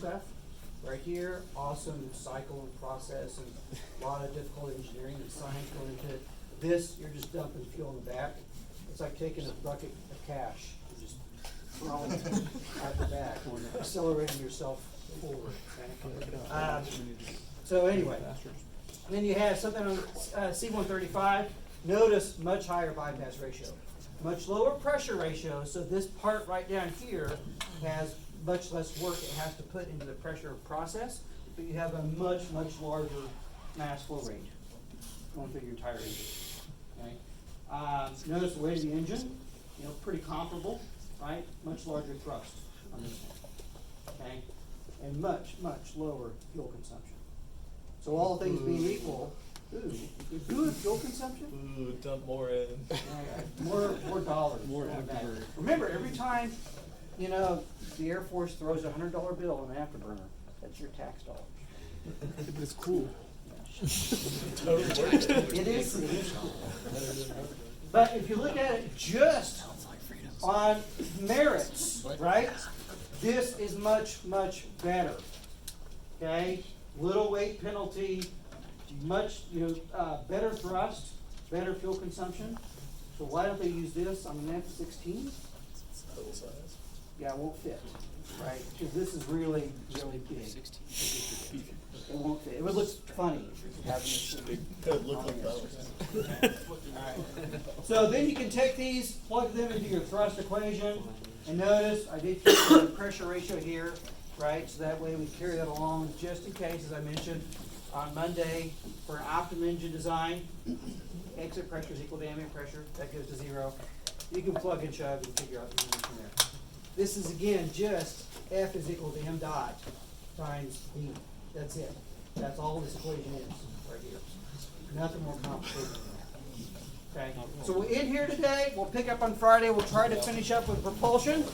stuff. Right here, awesome cycle and process and a lot of difficult engineering and science going into it. This, you're just dumping fuel in the back. It's like taking a bucket of cash and just throwing it out the back, accelerating yourself forward. Okay? So anyway, and then you have something on C-135. Notice much higher bypass ratio, much lower pressure ratio. So this part right down here has much less work it has to put into the pressure process, but you have a much larger mass flow rate going through your entire engine. Okay. Notice the weight of the engine, you know, pretty comparable, right? Much larger thrust on this one. Okay, and much lower fuel consumption. So all things being equal, good fuel consumption. Ooh, dump more in. More dollars. More going back. afterburner. Remember, every time, you know, the Air Force throws a $100 bill in an afterburner, that's your tax dollars. But it's cool. It is cool. But if you look at it just on merits, right? This is much better. Okay? Little weight penalty, much better thrust, better fuel consumption. So why don't they use this on an F-16? Total size. Yeah, it won't fit, right? Because this is really big. It won't fit. It would look funny having this Big. thing. It looked like that. So then you can take these, plug them into your thrust equation, and notice I did keep the pressure ratio here, right? So that way we carry that along just in case, as I mentioned, on Monday for an optimum engine design, exit pressure is equal to ambient pressure, that goes to 0. You can plug and chug and figure out the units from there. This is again just F is equal to m dot times V. That's it. That's all this equation is right here. Nothing more complicated than that. Okay, so we'll end here today. We'll pick up on Friday. We'll try to finish up with propulsion.